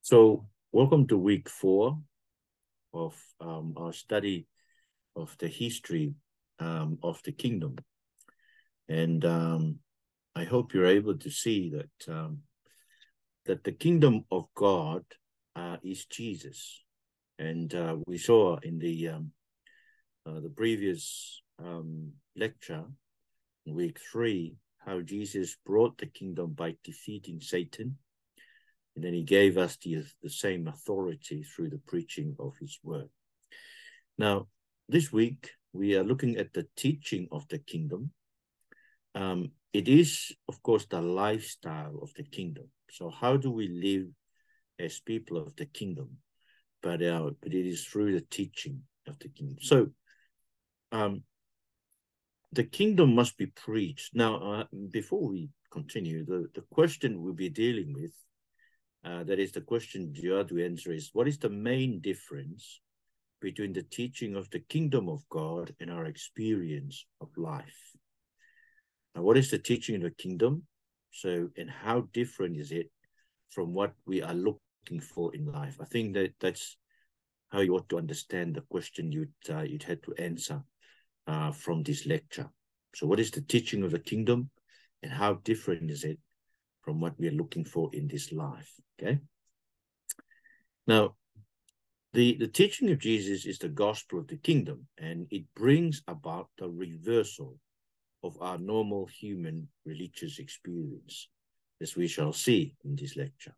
So, welcome to week 4 of our study of the history of the kingdom. And I hope you're able to see that that the kingdom of God is Jesus. And we saw in the previous lecture, week 3, how Jesus brought the kingdom by defeating Satan. And then he gave us the same authority through the preaching of his word. Now, this week, we are looking at the teaching of the kingdom. It is, of course, the lifestyle of the kingdom. So how do we live as people of the kingdom? But it is through the teaching of the kingdom. So the kingdom must be preached. Now, before we continue, the question we'll be dealing with, that is the question you have to answer is, what is the main difference between the teaching of the kingdom of God and our experience of life? Now, what is the teaching of the kingdom? So, and how different is it from what we are looking for in life? I think that's how you ought to understand the question you'd had to answer from this lecture. So what is the teaching of the kingdom and how different is it from what we are looking for in this life? Okay. Now, the teaching of Jesus is the gospel of the kingdom, and it brings about the reversal of our normal human religious experience, as we shall see in this lecture.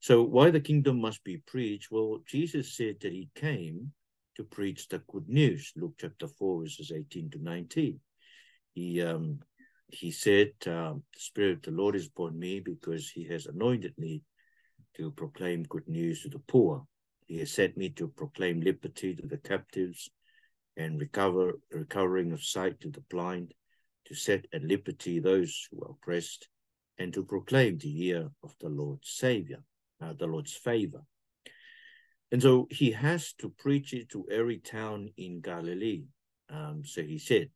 So why the kingdom must be preached? Well, Jesus said that he came to preach the good news. Luke chapter 4, verses 18 to 19. He said, the Spirit of the Lord is upon me because he has anointed me to proclaim good news to the poor. He has sent me to proclaim liberty to the captives and recovering of sight to the blind, to set at liberty those who are oppressed, and to proclaim the year of the Lord's favor. And so he has to preach it to every town in Galilee. So he said,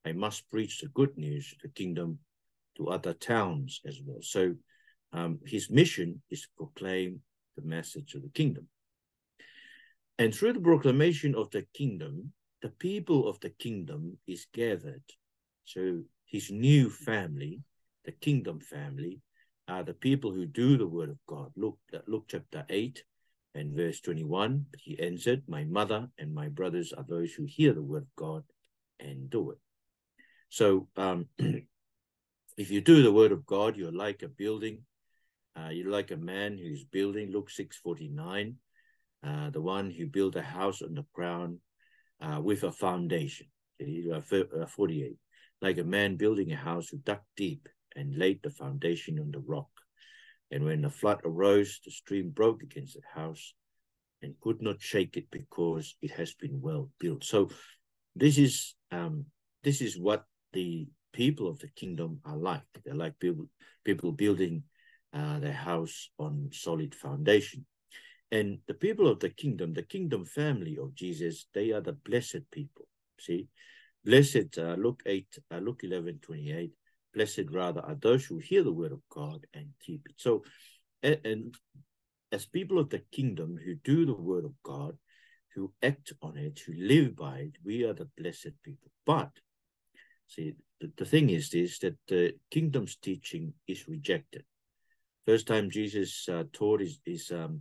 I must preach the good news of the kingdom to other towns as well. So his mission is to proclaim the message of the kingdom. And through the proclamation of the kingdom, the people of the kingdom is gathered. So his new family, the kingdom family, are the people who do the word of God. Luke chapter 8 and verse 21, he answered, my mother and my brothers are those who hear the word of God and do it. So if you do the word of God, you're like a building. You're like a man who's building, Luke 6:49, the one who built a house on the ground with a foundation. 48, like a man building a house who dug deep and laid the foundation on the rock. And when the flood arose, the stream broke against the house and could not shake it because it has been well built. So this is what the people of the kingdom are like. They're like people building their house on solid foundation. And the people of the kingdom family of Jesus, they are the blessed people. See, blessed, Luke 11:28. Blessed rather are those who hear the word of God and keep it. So, and as people of the kingdom who do the word of God, who act on it, who live by it, we are the blessed people. But see, the thing is this, that the kingdom's teaching is rejected. First time Jesus taught in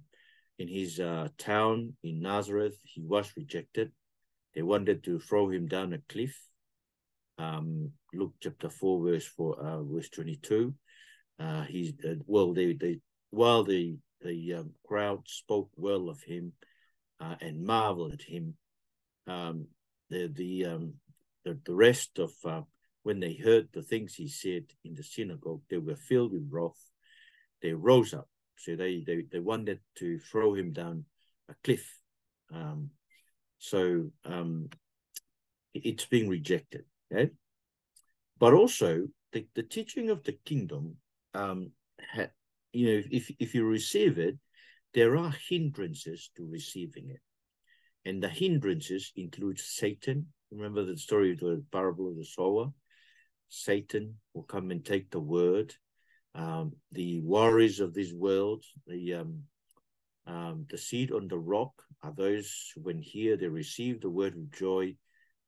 his town in Nazareth, he was rejected. They wanted to throw him down a cliff. Luke chapter 4, verse 22. While the crowd spoke well of him and marveled at him, the rest of when they heard the things he said in the synagogue, they were filled with wrath. They rose up. So they wanted to throw him down a cliff. It's being rejected. Okay? But also the teaching of the kingdom, if you receive it, there are hindrances to receiving it. And the hindrances include Satan. Remember the story of the parable of the sower? Satan will come and take the word. The worries of this world, the The seed on the rock are those who, when hear, they receive the word with joy,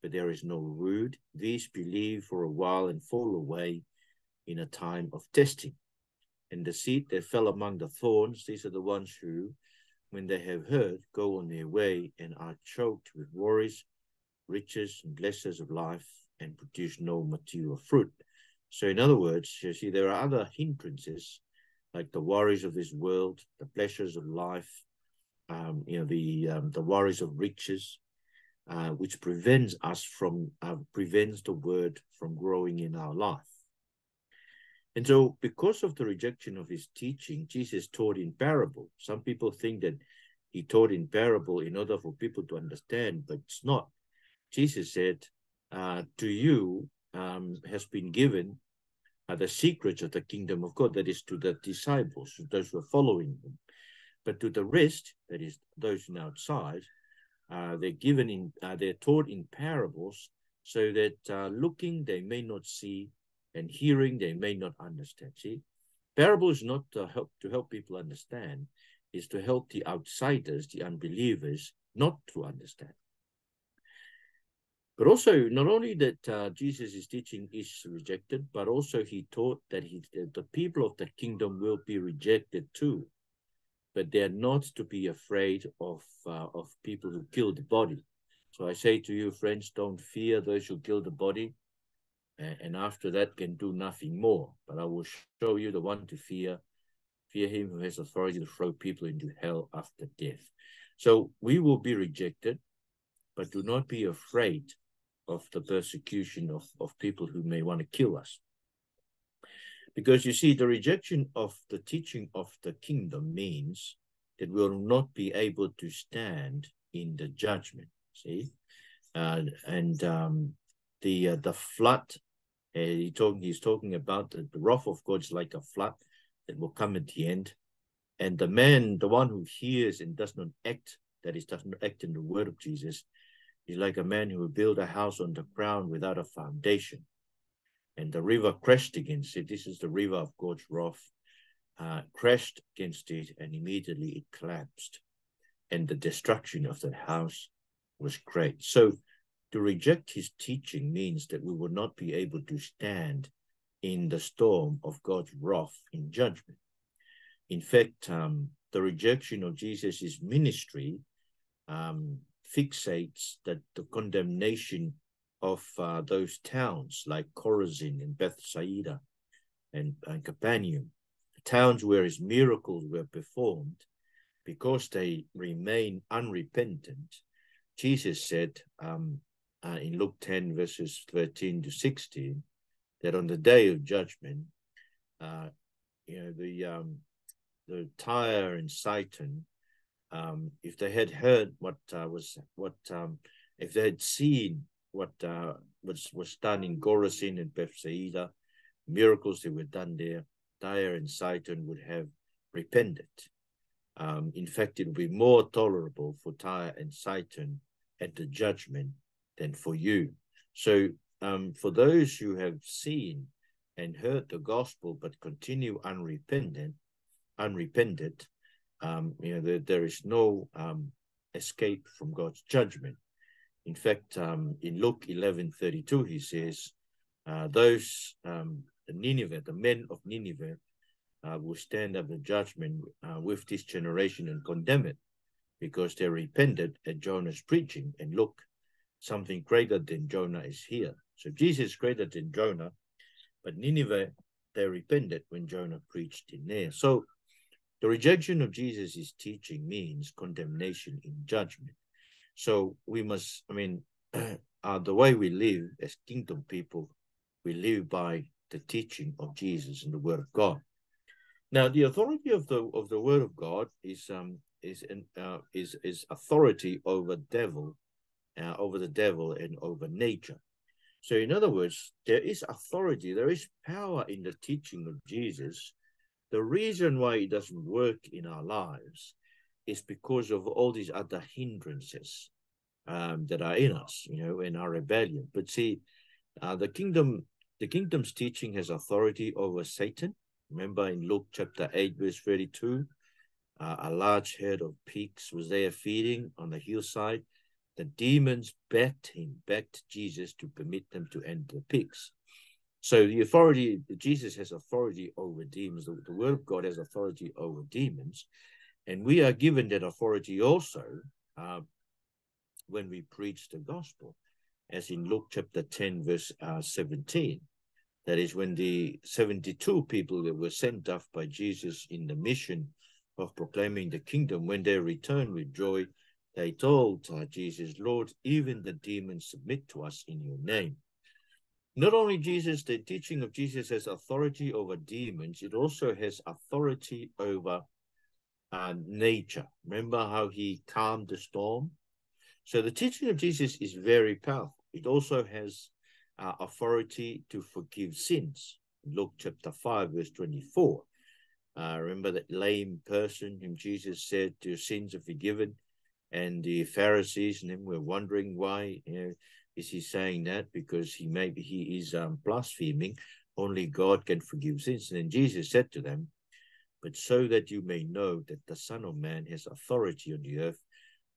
but there is no root. These believe for a while and fall away in a time of testing. And the seed that fell among the thorns, these are the ones who, when they have heard, go on their way and are choked with worries, riches, and pleasures of life, and produce no material fruit. So in other words, you see, there are other hindrances, like the worries of this world, the pleasures of life, the worries of riches, which prevents the word from growing in our life. And so, because of the rejection of his teaching, Jesus taught in parable. Some people think that he taught in parable in order for people to understand, but it's not. Jesus said, to you has been given the secrets of the kingdom of God, that is to the disciples, to those who are following them. But to the rest, that is those outside, they're taught in parables, so that looking they may not see, and hearing they may not understand. See, parable is not to help people understand, is to help the outsiders, the unbelievers, not to understand. But also, not only that Jesus' teaching is rejected, but also he taught that the people of the kingdom will be rejected too. But they're not to be afraid of people who kill the body. So I say to you, friends, don't fear those who kill the body, and after that can do nothing more. But I will show you the one to fear. Fear him who has authority to throw people into hell after death. So we will be rejected, but do not be afraid of the persecution of people who may want to kill us. Because you see, the rejection of the teaching of the kingdom means that we will not be able to stand in the judgment. See, the flood. He's talking about the wrath of God is like a flood that will come at the end, and the one who hears and does not act, that is, does not act in the word of Jesus, is like a man who will build a house on the ground without a foundation. And the river crashed against it. This is the river of God's wrath, crashed against it, and immediately it collapsed. And the destruction of that house was great. So to reject his teaching means that we will not be able to stand in the storm of God's wrath in judgment. In fact, the rejection of Jesus' ministry fixates that the condemnation of those towns like Chorazin and Bethsaida and Capernaum, towns where his miracles were performed, because they remain unrepentant. Jesus said in Luke 10, verses 13 to 16, that on the day of judgment, the Tyre and Sidon, if they had heard if they had seen what was done in Chorazin and Bethsaida, miracles that were done there, Tyre and Sidon would have repented. In fact, it would be more tolerable for Tyre and Sidon at the judgment than for you. So for those who have seen and heard the gospel but continue unrepented, there is no escape from God's judgment. In fact, in Luke 11:32, he says, the men of Nineveh will stand up the judgment with this generation and condemn it, because they repented at Jonah's preaching. And look, something greater than Jonah is here. So Jesus is greater than Jonah, but Nineveh, they repented when Jonah preached in there. So the rejection of Jesus' teaching means condemnation in judgment. So we must, the way we live as kingdom people, we live by the teaching of Jesus and the word of God. Now, the authority of the word of God is authority over the devil and over nature. So, in other words, there is authority, there is power in the teaching of Jesus. The reason why it doesn't work in our lives is because of all these other hindrances that are in us, in our rebellion. But see, the kingdom's teaching has authority over Satan. Remember in Luke chapter 8, verse 32, A large herd of pigs was there feeding on the hillside. The demons begged Jesus to permit them to enter the pigs. So the authority, Jesus has authority over demons. The word of God has authority over demons. And we are given that authority also when we preach the gospel, as in Luke chapter 10, verse 17. That is when the 72 people that were sent off by Jesus in the mission of proclaiming the kingdom, when they returned with joy, they told Jesus, Lord, even the demons submit to us in your name. Not only Jesus, the teaching of Jesus has authority over demons, it also has authority over nature. Remember how he calmed the storm? So the teaching of Jesus is very powerful. It also has authority to forgive sins. Luke chapter 5, verse 24. Remember that lame person whom Jesus said, your sins are forgiven. And the Pharisees and them were wondering why, is he saying that? Because he is blaspheming. Only God can forgive sins. And then Jesus said to them, but so that you may know that the Son of Man has authority on the earth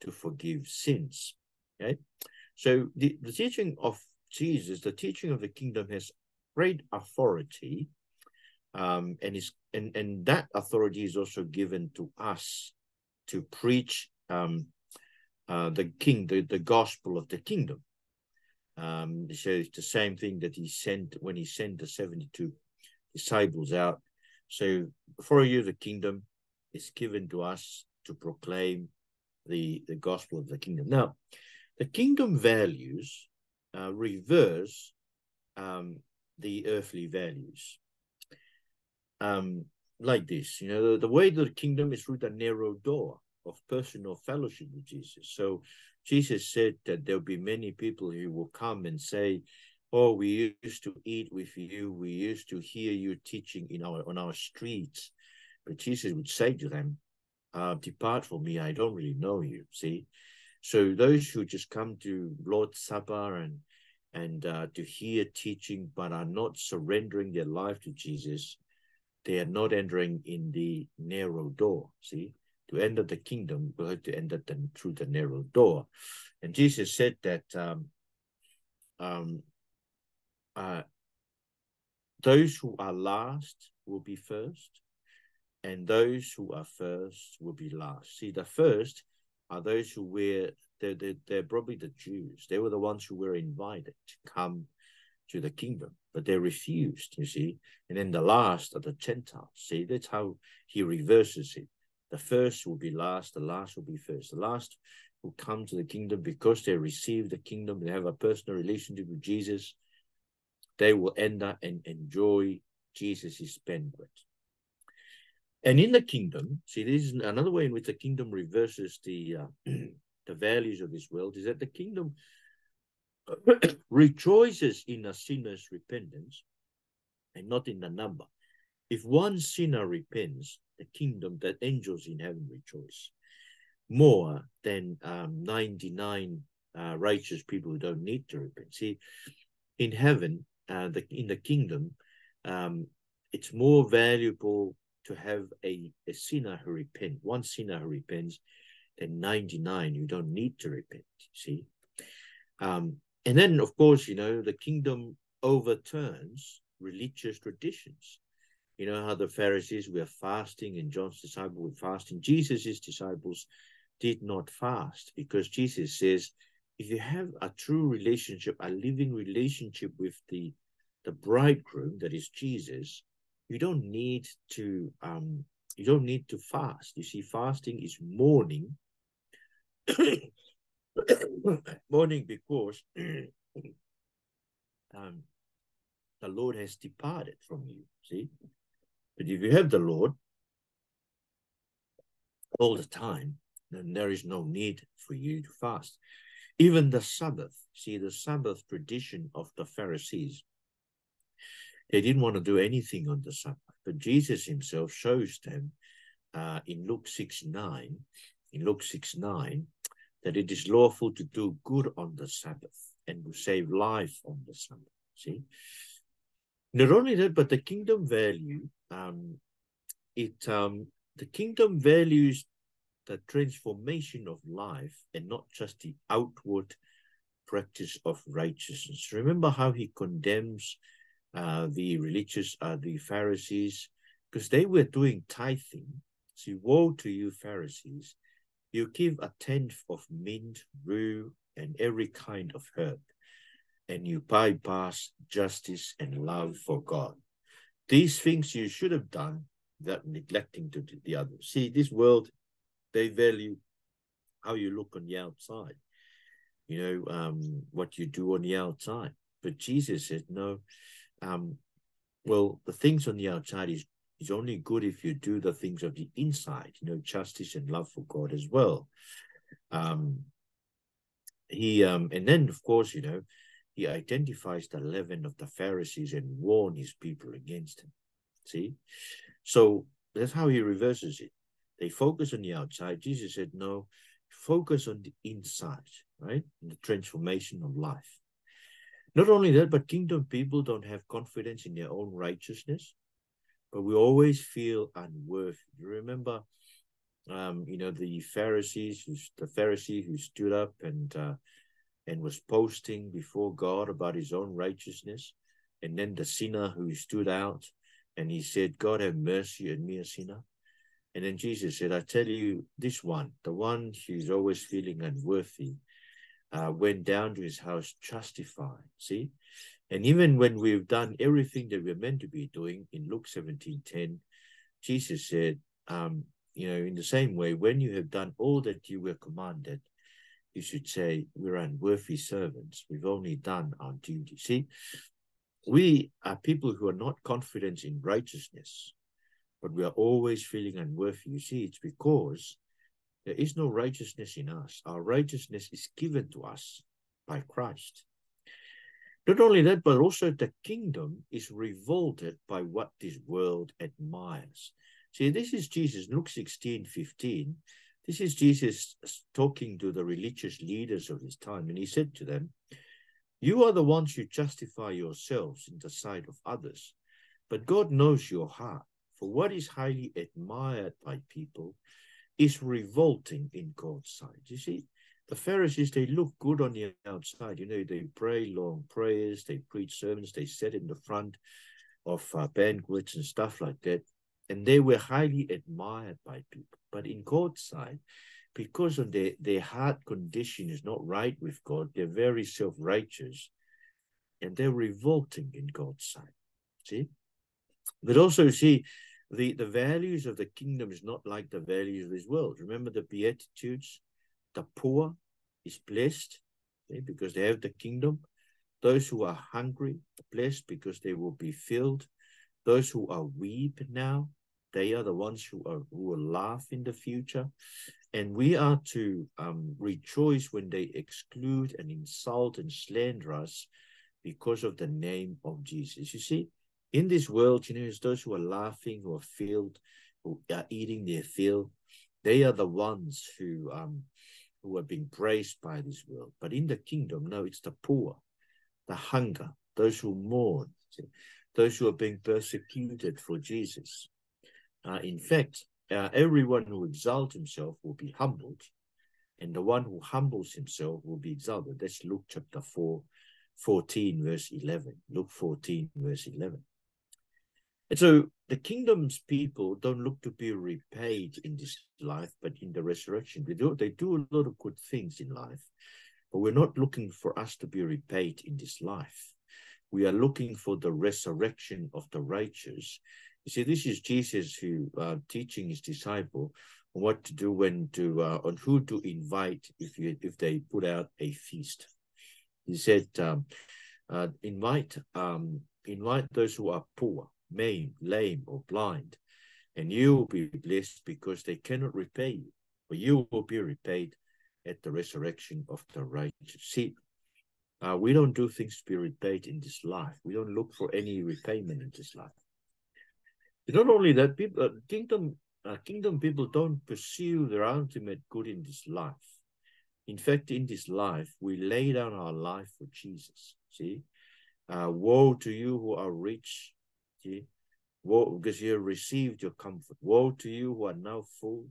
to forgive sins. Okay? So the teaching of Jesus, the teaching of the kingdom has great authority, and that authority is also given to us to preach the gospel of the kingdom. So it's the same thing that he sent when he sent the 72 disciples out. So for you, the kingdom is given to us to proclaim the gospel of the kingdom. Now, the kingdom values reverse the earthly values. Like this, the way to the kingdom is through the narrow door of personal fellowship with Jesus. So Jesus said that there'll be many people who will come and say, oh, we used to eat with you, we used to hear you teaching on our streets. But Jesus would say to them, depart from me, I don't really know you. See, so those who just come to Lord's Supper and to hear teaching but are not surrendering their life to Jesus, they are not entering in the narrow door. See, to enter the kingdom, we'll have to enter them through the narrow door. And Jesus said that those who are last will be first, and those who are first will be last. See, the first are those who they're probably the Jews. They were the ones who were invited to come to the kingdom, but they refused, you see. And then the last are the Gentiles. See, that's how he reverses it. The first will be last, the last will be first. The last will come to the kingdom because they receive the kingdom, they have a personal relationship with Jesus. They will enter and enjoy Jesus' banquet. And in the kingdom, see, this is another way in which the kingdom reverses the values of this world, is that the kingdom rejoices in a sinner's repentance and not in the number. If one sinner repents, the kingdom, that angels in heaven rejoice more than 99 righteous people who don't need to repent. See, in heaven, in the kingdom, it's more valuable to have a sinner who repents, one sinner who repents, than 99 who don't need to repent. See, and then of course, the kingdom overturns religious traditions. You know how the Pharisees were fasting and John's disciples were fasting. Jesus' disciples did not fast because Jesus says, if you have a true relationship, a living relationship with the bridegroom, that is Jesus, you don't need to fast. You see, fasting is mourning. Mourning because the Lord has departed from you. See? But if you have the Lord all the time, then there is no need for you to fast. Even the Sabbath, see, the Sabbath tradition of the Pharisees, they didn't want to do anything on the Sabbath. But Jesus himself shows them in Luke 6:9, that it is lawful to do good on the Sabbath and to save life on the Sabbath. See? Not only that, but the kingdom value, it the kingdom values the transformation of life and not just the outward practice of righteousness. Remember how he condemns the religious, the Pharisees, because they were doing tithing. See, woe to you, Pharisees. You give a tenth of mint, rue, and every kind of herb, and you bypass justice and love for God. These things you should have done without neglecting to do the others. See, this world, they value how you look on the outside, what you do on the outside. But Jesus said, no, well, the things on the outside is only good if you do the things of the inside, justice and love for God as well. And then, of course, he identifies the leaven of the Pharisees and warns his people against him. See? So that's how he reverses it. They focus on the outside. Jesus said, no, focus on the inside, right? The transformation of life. Not only that, but kingdom people don't have confidence in their own righteousness, but we always feel unworthy. You remember, the Pharisee who stood up and was boasting before God about his own righteousness, and then the sinner who stood out and he said, God have mercy on me, a sinner. And then Jesus said, I tell you, this one, the one who's always feeling unworthy, went down to his house justified. See? And even when we've done everything that we're meant to be doing, in Luke 17:10, Jesus said, in the same way, when you have done all that you were commanded, you should say, we're unworthy servants. We've only done our duty. See, we are people who are not confident in righteousness, but we are always feeling unworthy. You see, it's because there is no righteousness in us. Our righteousness is given to us by Christ. Not only that, but also the kingdom is revolted by what this world admires. See, this is Jesus, Luke 16:15. This is Jesus talking to the religious leaders of his time. And he said to them, you are the ones who justify yourselves in the sight of others, but God knows your heart. For what is highly admired by people is revolting in God's sight. You see, the Pharisees, they look good on the outside. They pray long prayers, they preach sermons, they sit in the front of banquets and stuff like that. And they were highly admired by people. But in God's sight, because of their heart condition is not right with God, they're very self-righteous, and they're revolting in God's sight. See? But also, see, the values of the kingdom is not like the values of this world. Remember the Beatitudes? The poor is blessed, because they have the kingdom. Those who are hungry are blessed because they will be filled. Those who are weep now, they are the ones who will laugh in the future. And we are to rejoice when they exclude and insult and slander us because of the name of Jesus. You see, in this world, it's those who are laughing, who are filled, who are eating their fill. They are the ones who are being praised by this world. But in the kingdom, no, it's the poor, the hunger, those who mourn, those who are being persecuted for Jesus. In fact, everyone who exalts himself will be humbled, and the one who humbles himself will be exalted. That's Luke chapter 14, verse 11. Luke 14, verse 11. And so the kingdom's people don't look to be repaid in this life, but in the resurrection. They do a lot of good things in life, but we're not looking for us to be repaid in this life. We are looking for the resurrection of the righteous. You see, this is Jesus who teaching his disciple what to do, on who to invite if they put out a feast. He said, invite those who are poor, maimed, lame, or blind, and you will be blessed because they cannot repay you, but you will be repaid at the resurrection of the righteous. See, we don't do things to be repaid in this life. We don't look for any repayment in this life. Not only that, kingdom people don't pursue their ultimate good in this life. In fact, in this life, we lay down our life for Jesus. See, woe to you who are rich. See, Woe, because you have received your comfort. Woe to you who are now full,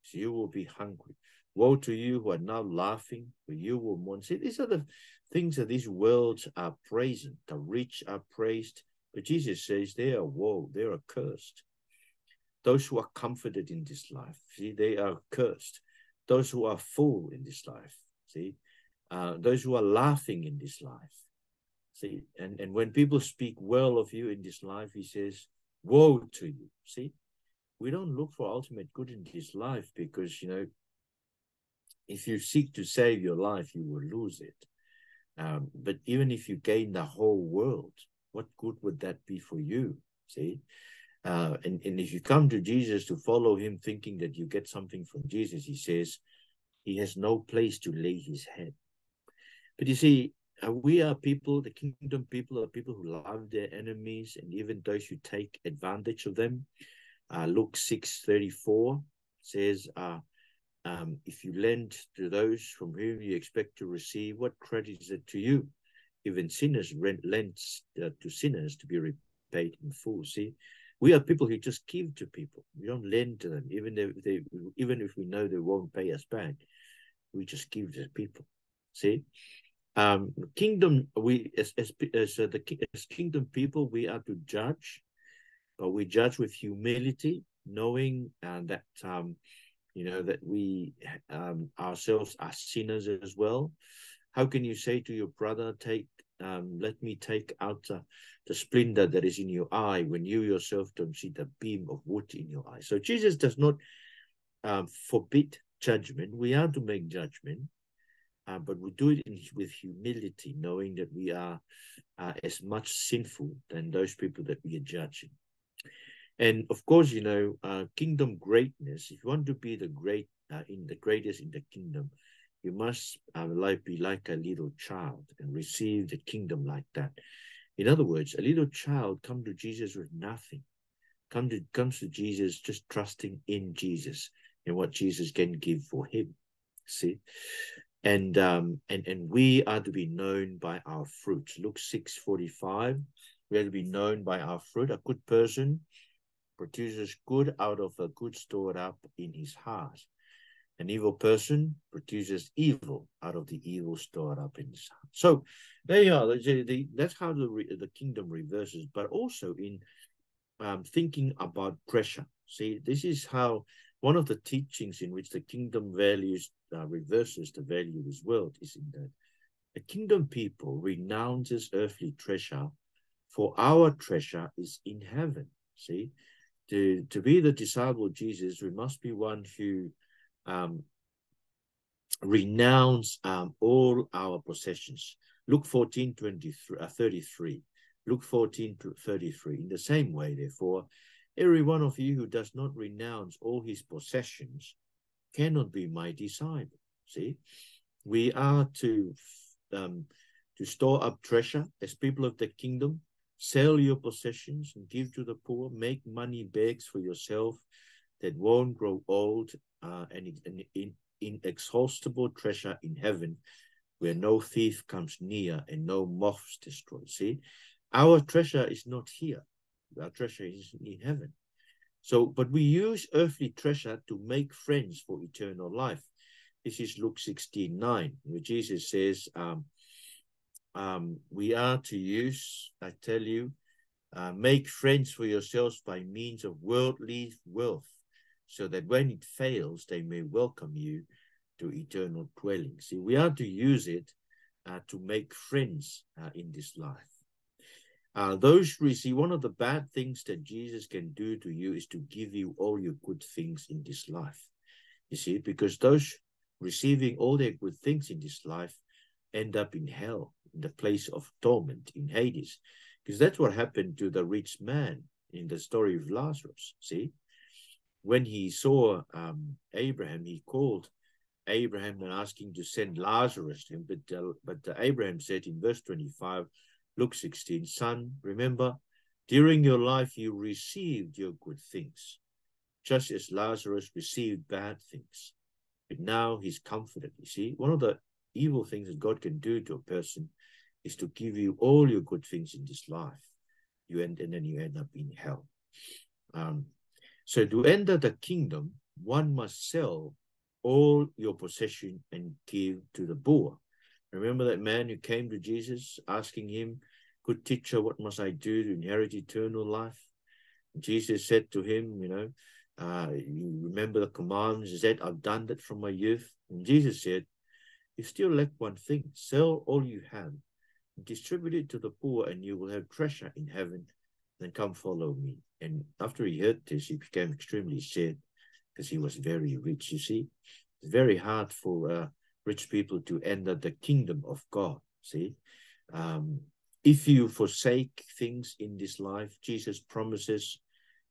so you will be hungry. Woe to you who are now laughing, for you will mourn. See, these are the things that these worlds are praising. The rich are praised, but Jesus says they are woe, they are cursed. Those who are comforted in this life, see, they are cursed. Those who are full in this life, see, those who are laughing in this life, see, and when people speak well of you in this life, he says, woe to you. See, we don't look for ultimate good in this life because, you know, if you seek to save your life, you will lose it. But even if you gain the whole world, what good would that be for you? See, and if you come to Jesus to follow him thinking that you get something from Jesus, he says he has no place to lay his head. But you see, we are people, the kingdom people are people who love their enemies and even those who take advantage of them. Luke 6:34 says, if you lend to those from whom you expect to receive, what credit is it to you? Even sinners lend to sinners to be repaid in full. See, we are people who just give to people. We don't lend to them, even if we know they won't pay us back. We just give to people. See, kingdom. As kingdom people, we are to judge, but we judge with humility, knowing that you know that we ourselves are sinners as well. How can you say to your brother, let me take out the splinter that is in your eye when you yourself don't see the beam of wood in your eye? So Jesus does not forbid judgment. We are to make judgment, but we do it with humility, knowing that we are as much sinful than those people that we are judging. And of course, you know, kingdom greatness, if you want to be the greatest in the kingdom, you must be like a little child and receive the kingdom like that. In other words, a little child comes to Jesus with nothing, comes to Jesus just trusting in Jesus and what Jesus can give for him. See, and we are to be known by our fruits. Luke 6:45. We are to be known by our fruit. A good person produces good out of a good stored up in his heart. An evil person produces evil out of the evil stored up in his heart. So there you are. That's how the kingdom reverses, but also in thinking about pressure. See, this is how one of the teachings in which the kingdom values reverses the value of this world is in that the kingdom people renounces earthly treasure, for our treasure is in heaven. See, to be the disciple of Jesus, we must be one who renounce all our possessions. Luke 14:33. Luke 14:33. In the same way, therefore, every one of you who does not renounce all his possessions cannot be my disciple. See, we are to store up treasure as people of the kingdom. Sell your possessions and give to the poor. Make money bags for yourself that won't grow old, and inexhaustible treasure in heaven, where no thief comes near and no moths destroy. See, our treasure is not here. Our treasure is in heaven. So, but we use earthly treasure to make friends for eternal life. This is Luke 16:9, where Jesus says, we are to use, I tell you, make friends for yourselves by means of worldly wealth, so that when it fails, they may welcome you to eternal dwelling. See, we are to use it to make friends in this life. One of the bad things that Jesus can do to you is to give you all your good things in this life. You see, because those receiving all their good things in this life end up in hell, in the place of torment, in Hades. Because that's what happened to the rich man in the story of Lazarus. See, when he saw Abraham, he called Abraham and asked him to send Lazarus to him. But Abraham said in verse 25, Luke 16, son, remember, during your life you received your good things, just as Lazarus received bad things. But now he's comforted. You see, one of the evil things that God can do to a person is to give you all your good things in this life. And then you end up in hell. So to enter the kingdom, one must sell all your possession and give to the poor. Remember that man who came to Jesus asking him, "Good teacher, what must I do to inherit eternal life?" Jesus said to him, you remember the commands. He said, "I've done that from my youth." And Jesus said, "You still lack one thing. Sell all you have, distribute it to the poor, and you will have treasure in heaven. Then come follow me." And after he heard this, he became extremely sad because he was very rich. You see, it's very hard for rich people to enter the kingdom of God. See, if you forsake things in this life, Jesus promises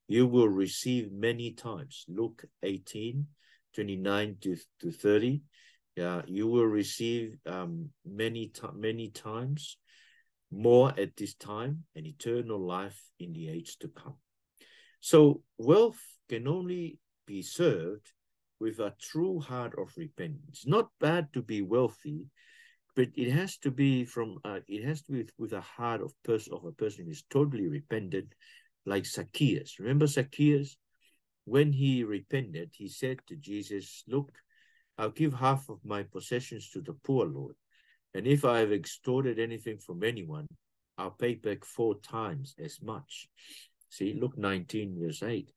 you will receive many times. Luke 18:29 to 30. You will receive many times more at this time, and eternal life in the age to come. So wealth can only be served with a true heart of repentance. It's not bad to be wealthy, but it has to be with a heart of a person who is totally repentant, like Zacchaeus. Remember Zacchaeus? When he repented, he said to Jesus, "Look, I'll give half of my possessions to the poor, Lord. And if I have extorted anything from anyone, I'll pay back 4 times as much." See, Luke 19, verse 8.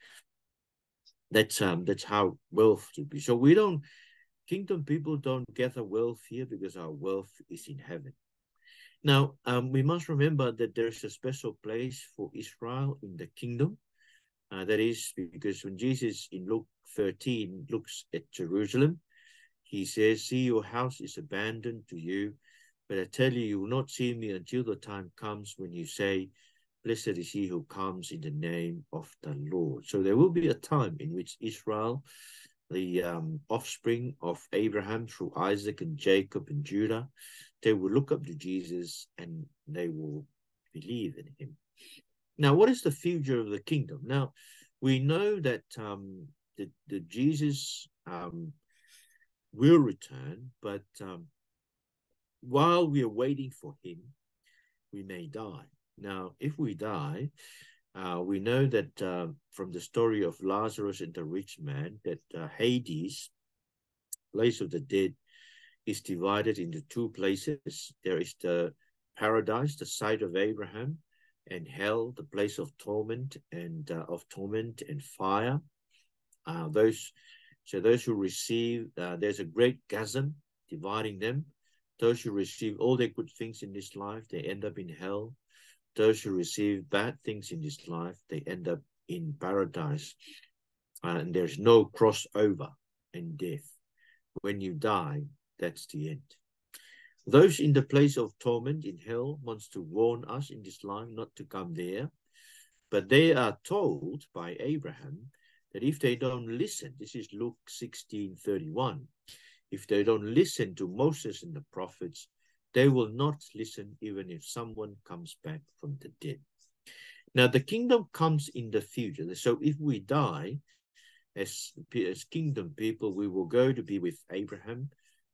That's how wealth should be. So kingdom people don't gather wealth here because our wealth is in heaven. Now, we must remember that there's a special place for Israel in the kingdom. That is because when Jesus in Luke 13 looks at Jerusalem, he says, "See, your house is abandoned to you, but I tell you, you will not see me until the time comes when you say, 'Blessed is he who comes in the name of the Lord.'" So there will be a time in which Israel, the offspring of Abraham through Isaac and Jacob and Judah, they will look up to Jesus and they will believe in him. Now, what is the future of the kingdom? Now, we know that that Jesus will return, but while we are waiting for him, we may die. Now, if we die, we know that from the story of Lazarus and the rich man, that Hades, place of the dead, is divided into 2 places. There is the paradise, the site of Abraham, and hell, the place of torment and fire. Those who receive, there's a great chasm dividing them. Those who receive all their good things in this life, they end up in hell. Those who receive bad things in this life, they end up in paradise. And there's no crossover in death. When you die, that's the end. Those in the place of torment in hell wants to warn us in this life not to come there. But they are told by Abraham that if they don't listen, this is Luke 16:31, if they don't listen to Moses and the prophets, they will not listen even if someone comes back from the dead. Now, the kingdom comes in the future. So if we die as kingdom people, we will go to be with Abraham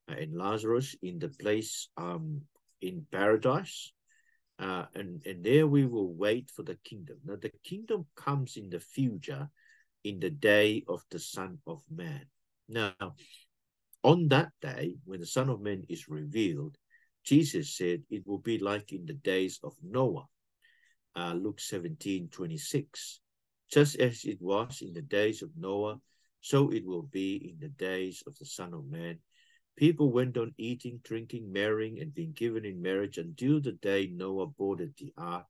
and Lazarus in the place in paradise. And there we will wait for the kingdom. Now, the kingdom comes in the future in the day of the Son of Man. Now, on that day, when the Son of Man is revealed, Jesus said it will be like in the days of Noah, Luke 17:26. Just as it was in the days of Noah, so it will be in the days of the Son of Man. People went on eating, drinking, marrying, and being given in marriage until the day Noah boarded the ark,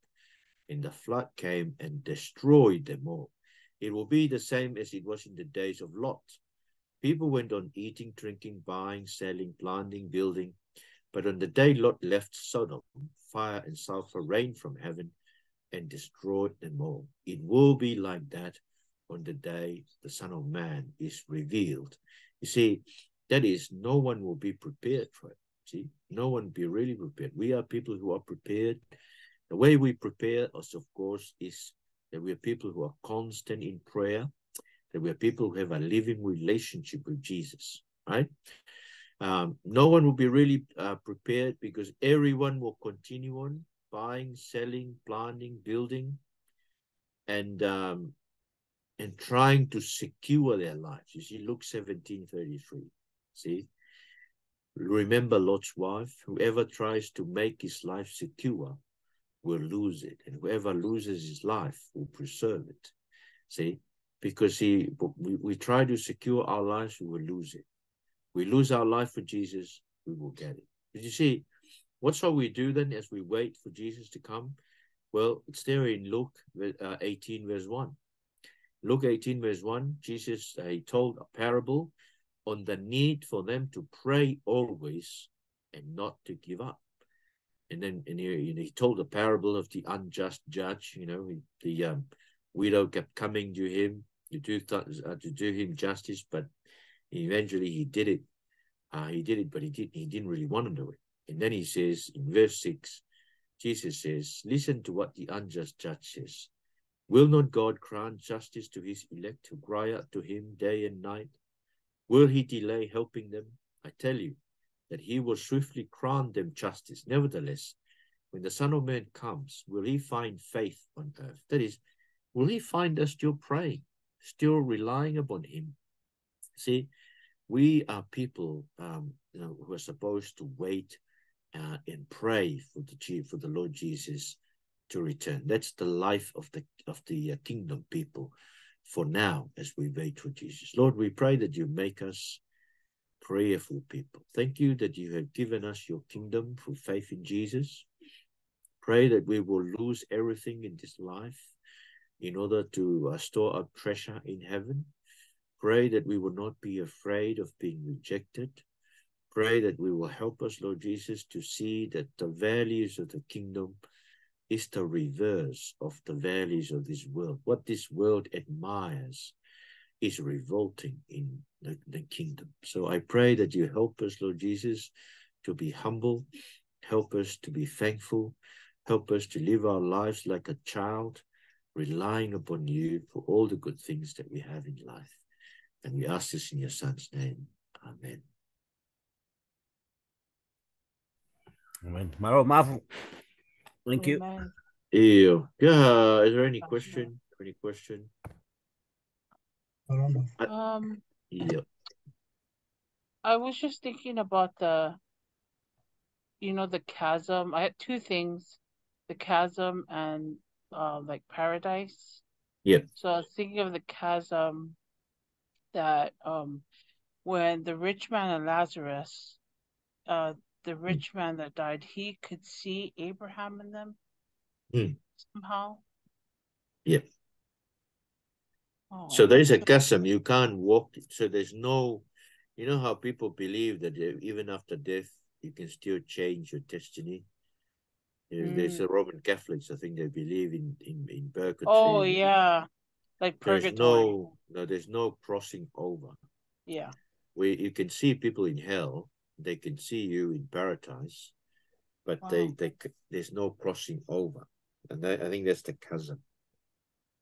and the flood came and destroyed them all. It will be the same as it was in the days of Lot. People went on eating, drinking, buying, selling, planting, building. But on the day Lot left Sodom, fire and sulfur rained from heaven and destroyed them all. It will be like that on the day the Son of Man is revealed. You see, that is, no one will be prepared for it. See, no one will be really prepared. We are people who are prepared. The way we prepare us, of course, is that we are people who are constant in prayer, that we are people who have a living relationship with Jesus, right? No one will be really prepared because everyone will continue on buying, selling, planting, building. and trying to secure their lives. You see, Luke 17:33. See, remember Lot's wife. Whoever tries to make his life secure will lose it, and whoever loses his life will preserve it. See, because we try to secure our lives, we will lose it. We lose our life for Jesus, we will get it. Did you see? What shall we do then as we wait for Jesus to come? Well, it's there in Luke 18, verse 1. Luke 18, verse 1, Jesus he told a parable on the need for them to pray always and not to give up. And then he told a parable of the unjust judge. The widow kept coming to him to do him justice, but eventually he did it. But he didn't really want to do it. And then he says in verse 6, Jesus says, listen to what the unjust judge says. Will not God grant justice to his elect who cry out to him day and night? Will he delay helping them? I tell you that he will swiftly grant them justice. Nevertheless, when the Son of Man comes, will he find faith on earth? That is, will he find us still praying, still relying upon him? See, we are people who are supposed to wait and pray for the Lord Jesus to return. That's the life of the kingdom people for now as we wait for Jesus. Lord, we pray that you make us prayerful people. Thank you that you have given us your kingdom through faith in Jesus. Pray that we will lose everything in this life in order to store up treasure in heaven. Pray that we will not be afraid of being rejected. Pray that we will help us, Lord Jesus, to see that the values of the kingdom is the reverse of the values of this world. What this world admires is revolting in the kingdom. So I pray that you help us, Lord Jesus, to be humble, help us to be thankful, help us to live our lives like a child, relying upon you for all the good things that we have in life. And we ask this in your Son's name. Amen. Amen. Marvel. Thank you. Amen. Yeah. Is there any question? Any question? Yeah. I was just thinking about the chasm. I had two things, the chasm and like paradise. Yeah. So I was thinking of the chasm that when the rich man and Lazarus, the rich man that died, he could see Abraham in them somehow. Yeah. Oh, So there's a chasm. You can't walk. So there's no, you know how people believe that even after death, you can still change your destiny. There's a Roman Catholics, I think they believe in purgatory. Oh yeah, like purgatory. There's no crossing over. Yeah. You can see people in hell, they can see you in paradise, but there's no crossing over. And I think that's the chasm.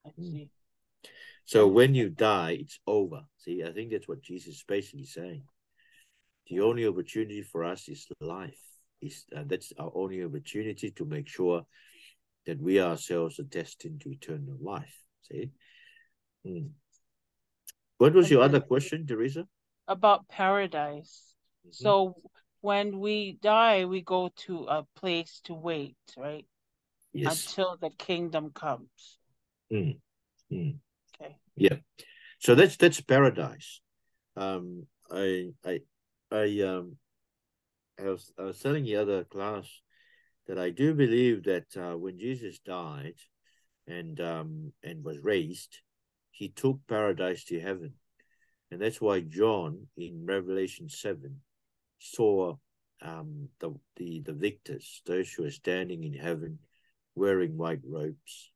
I see. So when you die, it's over. See, I think that's what Jesus is basically saying. The only opportunity for us is life. That's our only opportunity to make sure that we ourselves are destined to eternal life. See? What was your other question, Teresa? About paradise. So when we die, we go to a place to wait, right? Yes. Until the kingdom comes. Okay. Yeah. So that's paradise. I was telling the other class that I do believe that when Jesus died and was raised, he took paradise to heaven. And that's why John in Revelation 7 saw the victors, those who are standing in heaven wearing white robes.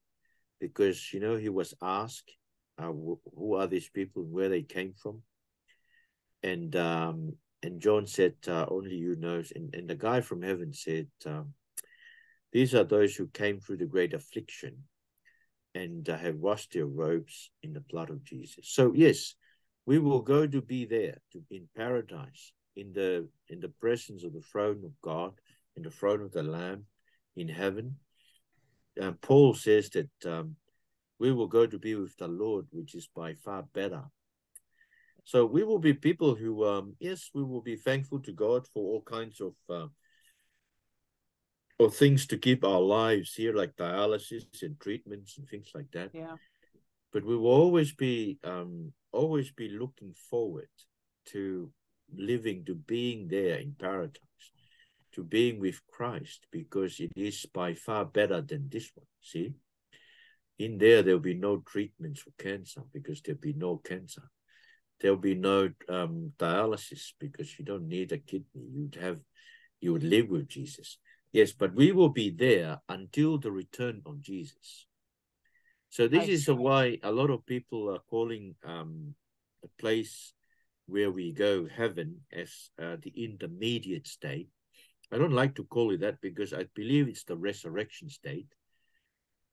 Because, he was asked, who are these people and where they came from? And John said, only you knows. And the guy from heaven said, these are those who came through the great affliction and have washed their robes in the blood of Jesus. So yes, we will go to be there, in paradise, in the presence of the throne of God, in the throne of the Lamb, in heaven. Paul says that we will go to be with the Lord, which is by far better. So we will be people who, yes, we will be thankful to God for all kinds of things to keep our lives here, like dialysis and treatments and things like that. Yeah. But we will always be looking forward to living, to being there in paradise, to being with Christ, because it is by far better than this one. See, in there'll be no treatments for cancer because there'll be no cancer. There'll be no dialysis because you don't need a kidney. You would live with Jesus. Yes, but we will be there until the return of Jesus. So this is why a lot of people are calling a place where we go, heaven, as the intermediate state. I don't like to call it that because I believe it's the resurrection state.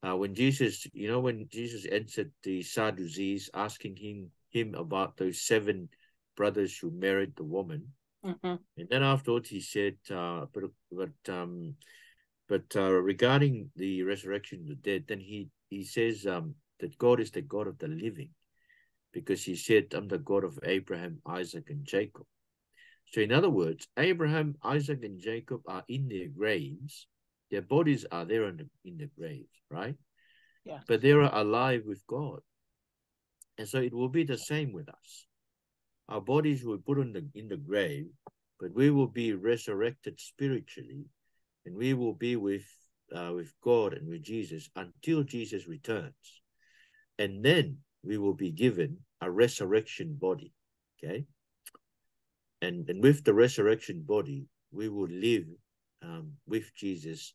When Jesus, when Jesus answered the Sadducees, asking him about those 7 brothers who married the woman, and then afterwards he said, but regarding the resurrection of the dead, then he says that God is the God of the living, because he said, I'm the God of Abraham, Isaac, and Jacob. So in other words, Abraham, Isaac, and Jacob are in their graves. Their bodies are there in the graves, right? Yeah. But they are alive with God. And so it will be the same with us. Our bodies will be put in the grave, but we will be resurrected spiritually, and we will be with God and with Jesus until Jesus returns. And then we will be given a resurrection body, okay? And with the resurrection body, we will live with Jesus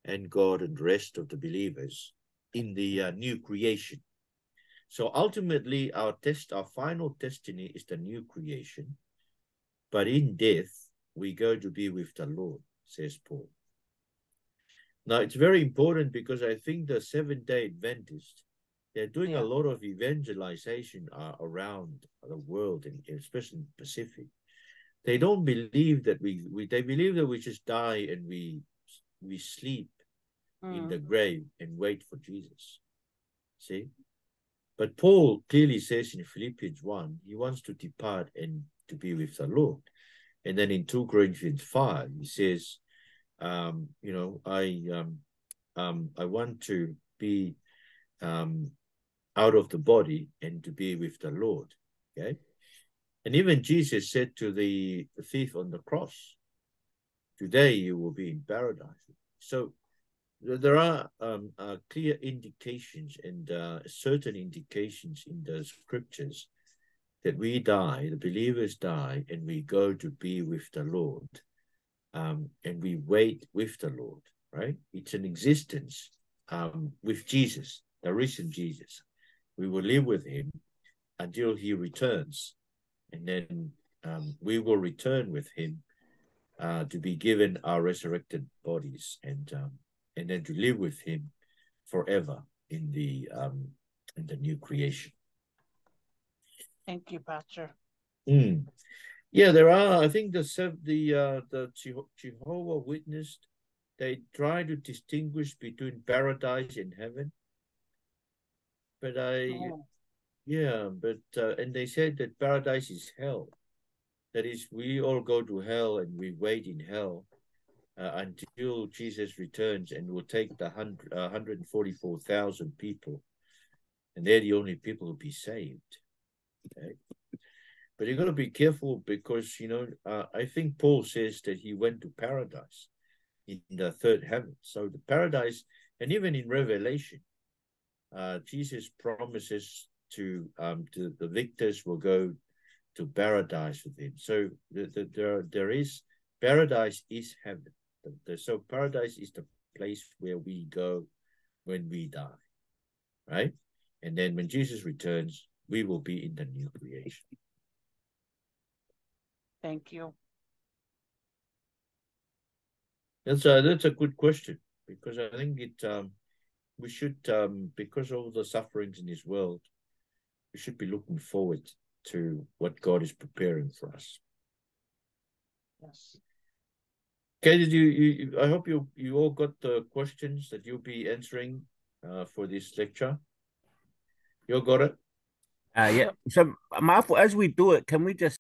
and God and the rest of the believers in the new creation. So ultimately, our final destiny is the new creation. But in death, we go to be with the Lord, says Paul. Now, it's very important because I think the Seventh-day Adventists, they're doing a lot of evangelization around the world, and especially in the Pacific. They don't believe that they believe that we just die and we sleep in the grave and wait for Jesus. See? But Paul clearly says in Philippians 1, he wants to depart and to be with the Lord. And then in 2 Corinthians 5, he says, I want to be out of the body and to be with the Lord. Okay? And even Jesus said to the thief on the cross, today you will be in paradise. So there are clear indications and certain indications in the scriptures that we die, the believers die, and we go to be with the Lord, and we wait with the Lord, right? It's an existence with Jesus, the risen Jesus. We will live with him until he returns, and then we will return with him to be given our resurrected bodies, and then to live with him forever in the new creation. Thank you, Pastor. Yeah, there are. I think the Jehovah Witness, they try to distinguish between paradise and heaven, but and they said that paradise is hell. That is, we all go to hell and we wait in hell until Jesus returns and will take the 144,000 people, and they're the only people who be saved. Okay? But you got to be careful because, I think Paul says that he went to paradise in the third heaven. So the paradise, and even in Revelation, Jesus promises to the victors will go to paradise with him. So there is, paradise is heaven. So paradise is the place where we go when we die, right? And then when Jesus returns, we will be in the new creation. Thank you. That's a good question, because I think we should, because of the sufferings in this world, we should be looking forward to what God is preparing for us. Yes. Okay, I hope you all got the questions that you'll be answering for this lecture. You got it? Yeah. So, Marvel, as we do it, can we just